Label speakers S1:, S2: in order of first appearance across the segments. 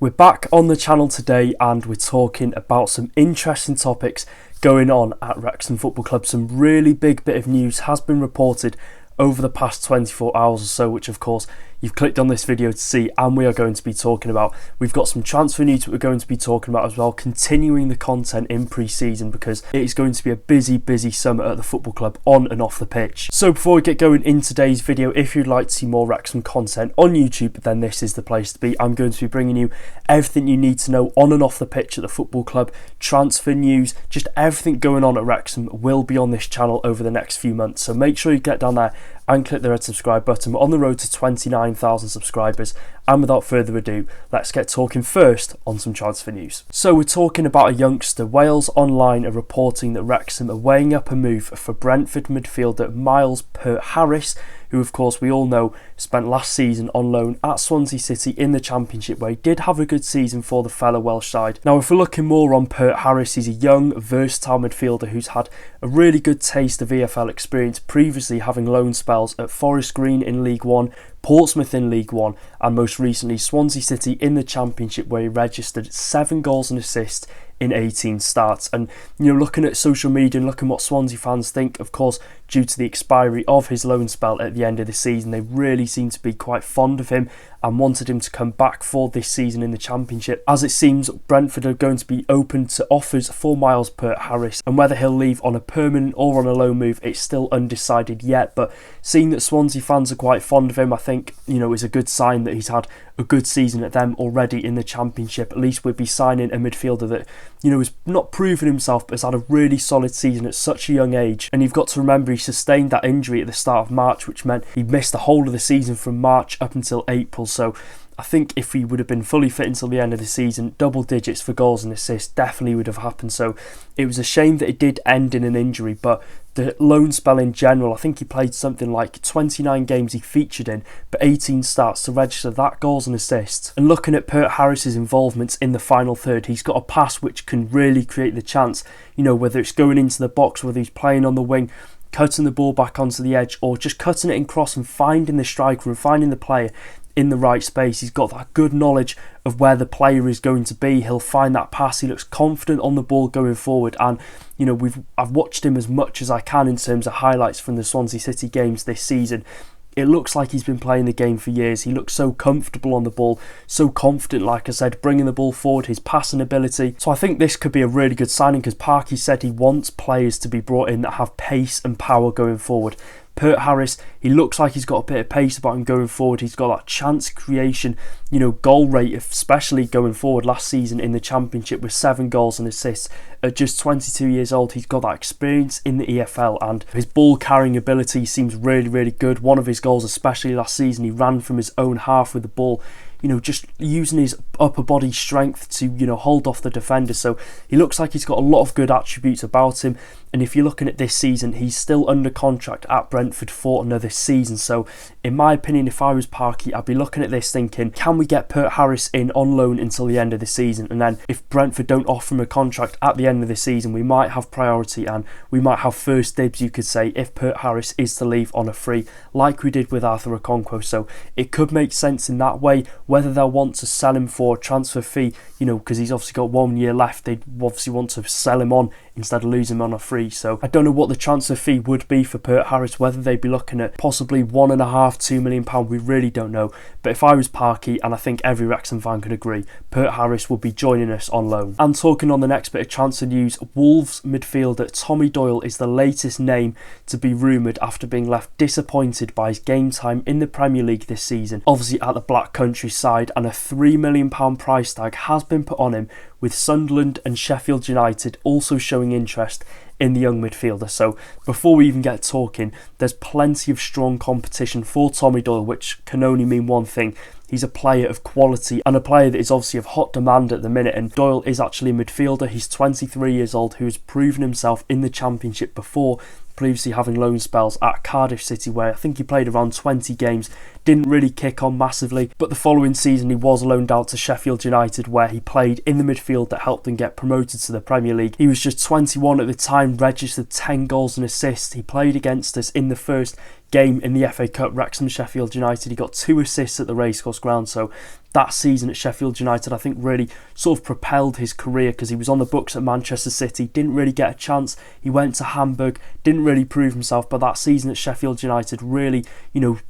S1: We're back on the channel today and we're talking about some interesting topics going on at Wrexham Football Club. Some really big bit of news has been reported over the past 24 hours or so, which of course you've clicked on this video to see, and we are going to be talking about. We've got some transfer news that we're going to be talking about as well, continuing the content in pre-season because it is going to be a busy summer at the football club on and off the pitch. So before we get going in today's video, if you'd like to see more Wrexham content on YouTube, then this is the place to be. I'm going to be bringing you everything you need to know on and off the pitch at the football club, transfer news, just everything going on at Wrexham will be on this channel over the next few months. So make sure you get down there and click the red subscribe button. We're on the road to 29,000 subscribers, and without further ado, let's get talking first on some transfer news. So we're talking about a youngster. Wales Online are reporting that Wrexham are weighing up a move for Brentford midfielder Miles Peart-Harris, who of course we all know spent last season on loan at Swansea City in the Championship, where he did have a good season for the fellow Welsh side. Now if we're looking more on Peart-Harris, he's a young, versatile midfielder who's had a really good taste of EFL experience, previously having loan spells at Forest Green in League One, Portsmouth in League One, and most recently Swansea City in the Championship, where he registered 7 goals and assists in 18 starts. And you know, looking at social media and looking what Swansea fans think, of course, due to the expiry of his loan spell at the end of the season, they really seem to be quite fond of him and wanted him to come back for this season in the Championship. As it seems, Brentford are going to be open to offers for Miles Peart-Harris, and whether he'll leave on a permanent or on a loan move, it's still undecided yet. But seeing that Swansea fans are quite fond of him, I think, you know, is a good sign that he's had a good season at them already in the Championship. At least we'd be signing a midfielder that, you know, has not proven himself but has had a really solid season at such a young age. And you've got to remember, he sustained that injury at the start of March, which meant he missed the whole of the season from March up until April. So I think if he would have been fully fit until the end of the season, double digits for goals and assists definitely would have happened. So it was a shame that it did end in an injury, but the loan spell in general, I think he played something like 29 games he featured in, but 18 starts to register that goals and assists. And looking at Peart-Harris's involvements in the final third, he's got a pass which can really create the chance, you know, whether it's going into the box, whether he's playing on the wing, cutting the ball back onto the edge, or just cutting it in cross and finding the striker and finding the player in the right space. He's got that good knowledge of where the player is going to be. He'll find that pass. He looks confident on the ball going forward, and you know, I've watched him as much as I can in terms of highlights from the Swansea City games this season. It looks like he's been playing the game for years. He looks so comfortable on the ball, so confident, like I said, bringing the ball forward, his passing ability. So I think this could be a really good signing, because Parky said he wants players to be brought in that have pace and power going forward. Peart-Harris, he looks like he's got a bit of pace about him going forward. He's got that chance creation, you know, goal rate, especially going forward last season in the Championship with 7 goals and assists at just 22 years old. He's got that experience in the EFL, and his ball carrying ability seems really good. One of his goals, especially last season, he ran from his own half with the ball, you know, just using his upper body strength to, you know, hold off the defender. So he looks like he's got a lot of good attributes about him. And if you're looking at this season, he's still under contract at Brentford for another season. So in my opinion, if I was Parky, I'd be looking at this thinking, can we get Peart-Harris in on loan until the end of the season? And then if Brentford don't offer him a contract at the end of the season, we might have priority and we might have first dibs, you could say, if Peart-Harris is to leave on a free, like we did with Arthur Okonkwo. So it could make sense in that way. Whether they'll want to sell him for a transfer fee, you know, because he's obviously got 1 year left, they'd obviously want to sell him on instead of losing him on a free. So I don't know what the transfer fee would be for Peart-Harris, whether they'd be looking at possibly £1.5–2 million, we really don't know. But if I was Parky, and I think every Wrexham fan could agree, Peart-Harris would be joining us on loan. And talking on the next bit of transfer news, Wolves midfielder Tommy Doyle is the latest name to be rumoured after being left disappointed by his game time in the Premier League this season, obviously at the Black Country side, and a £3 million price tag has been put on him, with Sunderland and Sheffield United also showing interest in the young midfielder. So before we even get talking, there's plenty of strong competition for Tommy Doyle, which can only mean one thing. He's a player of quality and a player that is obviously of hot demand at the minute, and Doyle is actually a midfielder. He's 23 years old, who has proven himself in the Championship before, previously having loan spells at Cardiff City, where I think he played around 20 games, didn't really kick on massively, but the following season he was loaned out to Sheffield United, where he played in the midfield that helped them get promoted to the Premier League. He was just 21 at the time, registered 10 goals and assists. He played against us in the first game in the FA Cup, Wrexham Sheffield United. He got 2 assists at the Racecourse Ground, so that season at Sheffield United I think really sort of propelled his career, because he was on the books at Manchester City, didn't really get a chance. He went to Hamburg, didn't really prove himself, but that season at Sheffield United really,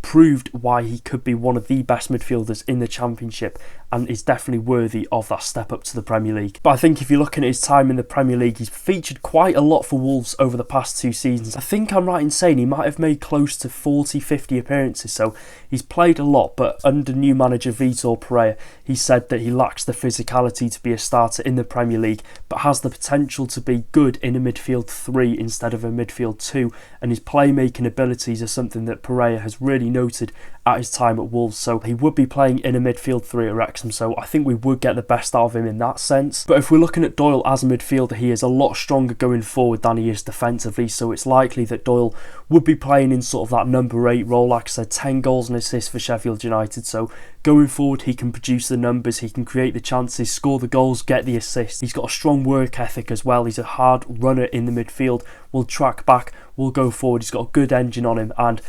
S1: proved why he could be one of the best midfielders in the Championship, and is definitely worthy of that step up to the Premier League. But I think if you're looking at his time in the Premier League, he's featured quite a lot for Wolves over the past 2 seasons. I think I'm right in saying he might have made close to 40-50 appearances, so he's played a lot, but under new manager Vitor Pereira, he said that he lacks the physicality to be a starter in the Premier League, but has the potential to be good in a midfield 3 instead of a midfield 2, and his playmaking abilities are something that Pereira has really noted at his time at Wolves, so he would be playing in a midfield 3 at Wrexham, so I think we would get the best out of him in that sense. But if we're looking at Doyle as a midfielder, he is a lot stronger going forward than he is defensively, so it's likely that Doyle would be playing in sort of that number 8 role. Like I said, 10 goals and assists for Sheffield United, so going forward he can produce the numbers, he can create the chances, score the goals, get the assists. He's got a strong work ethic as well. He's a hard runner in the midfield, will track back, will go forward. He's got a good engine on him, and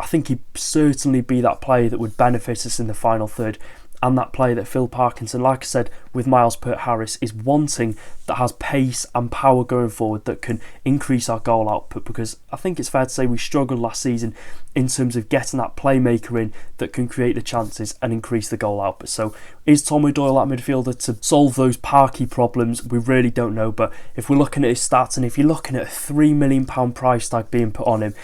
S1: I think he'd certainly be that player that would benefit us in the final third, and that player that Phil Parkinson, like I said, with Miles Peart-Harris, is wanting, that has pace and power going forward that can increase our goal output, because I think it's fair to say we struggled last season in terms of getting that playmaker in that can create the chances and increase the goal output. So is Tommy Doyle that midfielder to solve those Parky problems? We really don't know, but if we're looking at his stats, and if you're looking at a £3 million price tag being put on him,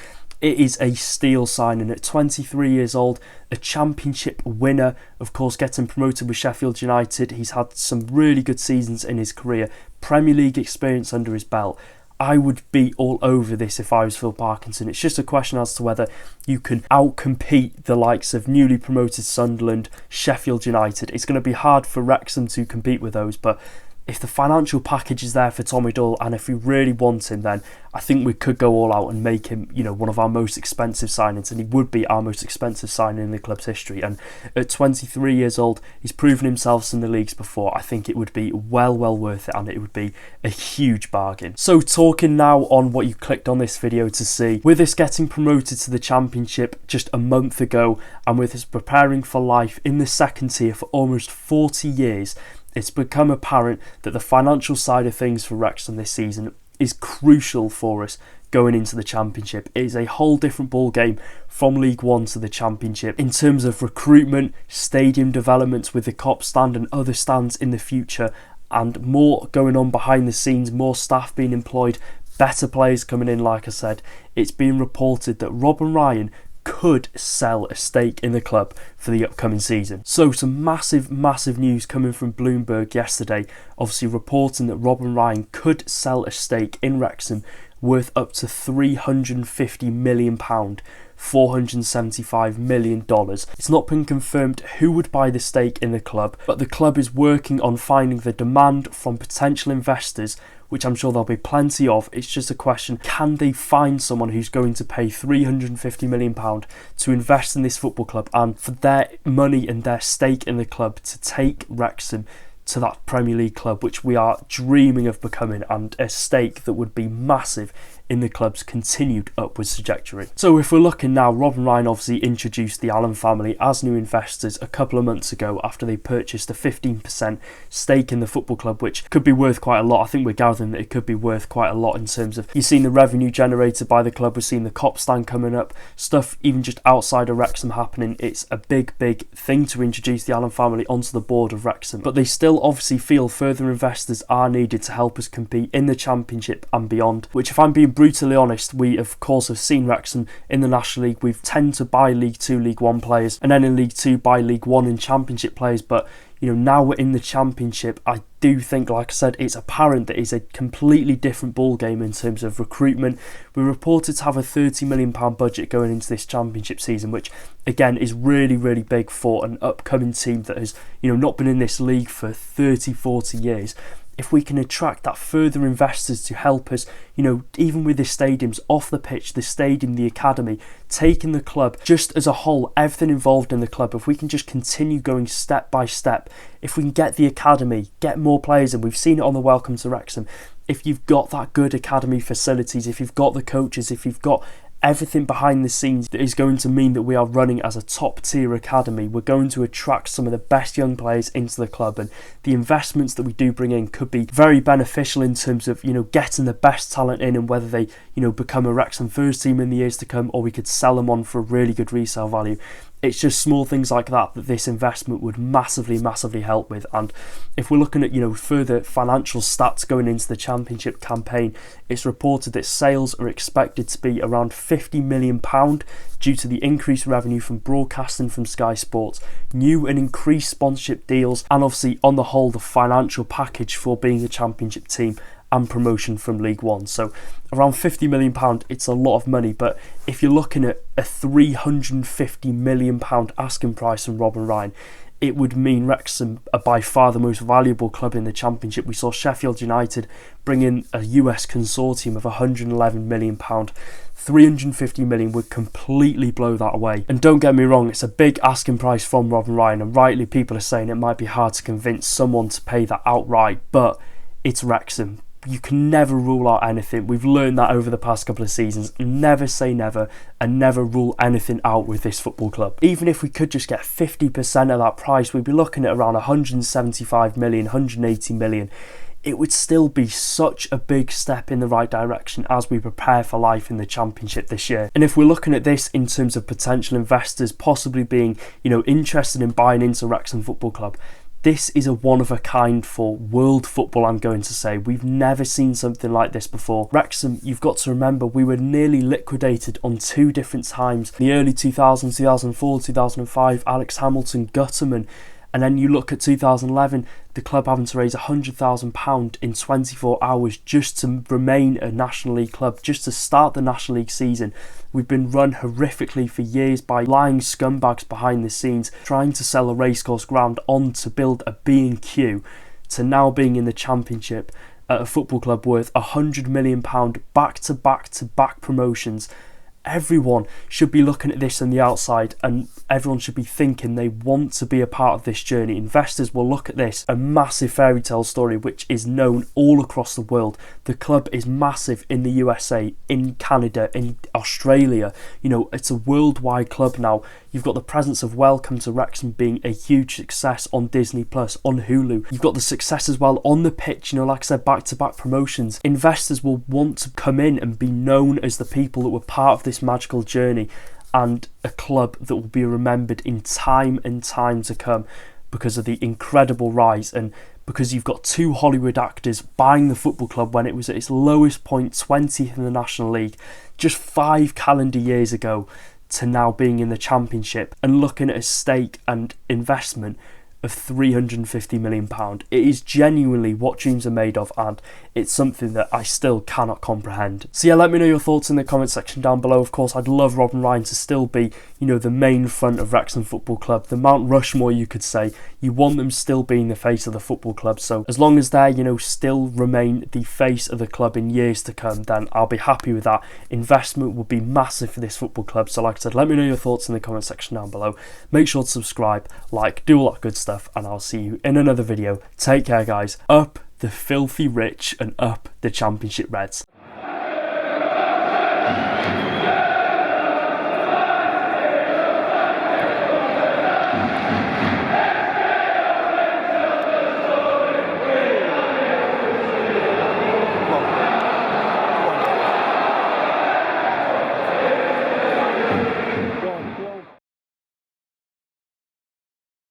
S1: it is a steal signing. At 23 years old, a Championship winner, of course getting promoted with Sheffield United. He's had some really good seasons in his career, Premier League experience under his belt. I would be all over this if I was Phil Parkinson. It's just a question as to whether you can outcompete the likes of newly promoted Sunderland, Sheffield United. It's going to be hard for Wrexham to compete with those, but if the financial package is there for Tommy Doyle, and if we really want him, then I think we could go all out and make him, one of our most expensive signings, and he would be our most expensive signing in the club's history. And at 23 years old, he's proven himself in the leagues before. I think it would be well worth it, and it would be a huge bargain. So talking now on what you clicked on this video to see, with us getting promoted to the Championship just a month ago, and with us preparing for life in the second tier for almost 40 years, it's become apparent that the financial side of things for Wrexham this season is crucial for us going into the Championship. It is a whole different ball game from League One to the Championship in terms of recruitment, stadium developments with the Cop stand and other stands in the future, and more going on behind the scenes, more staff being employed, better players coming in. Like I said, it's been reported that Rob and Ryan could sell a stake in the club for the upcoming season. So some massive news coming from Bloomberg yesterday, obviously reporting that Rob and Ryan could sell a stake in Wrexham worth up to £350 million, $475 million. It's not been confirmed who would buy the stake in the club, but the club is working on finding the demand from potential investors, which I'm sure there'll be plenty of. It's just a question, can they find someone who's going to pay £350 million to invest in this football club, and for their money and their stake in the club to take Wrexham to that Premier League club, which we are dreaming of becoming, and a stake that would be massive in the club's continued upwards trajectory. So if we're looking now, Rob and Ryan obviously introduced the Allen family as new investors a couple of months ago after they purchased a 15% stake in the football club, which could be worth quite a lot. I think we're gathering that it could be worth quite a lot in terms of, you've seen the revenue generated by the club, we've seen the Cop stand coming up, stuff even just outside of Wrexham happening. It's a big thing to introduce the Allen family onto the board of Wrexham, but they still obviously feel further investors are needed to help us compete in the Championship and beyond, which, if I'm being brutally honest, we of course have seen Wrexham in the National League. We've tend to buy League 2, League 1 players, and then in League 2 buy League 1 and Championship players, but now we're in the Championship. I do think, like I said, it's apparent that it's a completely different ball game in terms of recruitment. We're reported to have a £30 million budget going into this Championship season, which again is really big for an upcoming team that has not been in this league for 30-40 years. If we can attract that further investors to help us, even with the stadiums, off the pitch, the stadium, the academy, taking the club just as a whole, everything involved in the club, if we can just continue going step by step, if we can get the academy, get more players, and we've seen it on the Welcome to Wrexham, if you've got that good academy facilities, if you've got the coaches, if you've got everything behind the scenes that is going to mean that we are running as a top tier academy. We're going to attract some of the best young players into the club, and the investments that we do bring in could be very beneficial in terms of, you know, getting the best talent in, and whether they, you know, become a Wrexham first team in the years to come, or we could sell them on for a really good resale value. It's just small things like that this investment would massively help with. And if we're looking at, you know, further financial stats going into the Championship campaign, it's reported that sales are expected to be around £50 million due to the increased revenue from broadcasting from Sky Sports, new and increased sponsorship deals, and obviously on the whole the financial package for being a Championship team and promotion from League One. So around £50 million, it's a lot of money, but if you're looking at a £350 million asking price from Rob and Ryan, it would mean Wrexham are by far the most valuable club in the Championship. We saw Sheffield United bring in a US consortium of £111 million. £350 million would completely blow that away. And don't get me wrong, it's a big asking price from Rob and Ryan, and rightly people are saying it might be hard to convince someone to pay that outright, but it's Wrexham. You can never rule out anything. We've learned that over the past couple of seasons. Never say never, and never rule anything out with this football club. Even if we could just get 50% of that price, we'd be looking at around 175 million, 180 million. It would still be such a big step in the right direction as we prepare for life in the Championship this year. And if we're looking at this in terms of potential investors possibly being, you know, interested in buying into Wrexham Football Club, this is a one-of-a-kind for world football, I'm going to say. We've never seen something like this before. Wrexham, you've got to remember, we were nearly liquidated on 2 different times. In the early 2000s, 2004, 2005, Alex Hamilton, Gutterman. And then you look at 2011, the club having to raise £100,000 in 24 hours just to remain a National League club, just to start the National League season. We've been run horrifically for years by lying scumbags behind the scenes, trying to sell a racecourse ground on to build a B&Q, to now being in the Championship at a football club worth £100 million, back-to-back promotions. Everyone should be looking at this on the outside, and everyone should be thinking they want to be a part of this journey. Investors will look at this, a massive fairy tale story which is known all across the world. The club is massive in the USA, in Canada, in Australia. You know, it's a worldwide club now. You've got the presence of Welcome to Wrexham being a huge success on Disney Plus, on Hulu. You've got the success as well on the pitch, you know, like I said, back-to-back promotions. Investors will want to come in and be known as the people that were part of this magical journey, and a club that will be remembered in time and time to come because of the incredible rise, and because you've got 2 Hollywood actors buying the football club when it was at its lowest point, 20th in the National League, just 5 calendar years ago, to now being in the Championship and looking at a stake and investment of £350 million. It is genuinely what dreams are made of, and it's something that I still cannot comprehend. So yeah, let me know your thoughts in the comment section down below. Of course, I'd love Rob and Ryan to still be, you know, the main front of Wrexham Football Club, the Mount Rushmore, you could say. You want them still being the face of the football club, so as long as they, you know, still remain the face of the club in years to come, then I'll be happy with that. Investment will be massive for this football club. So like I said, let me know your thoughts in the comment section down below. Make sure to subscribe, like, do all that good stuff, and I'll see you in another video. Take care, guys. Up the filthy rich and up the Championship Reds.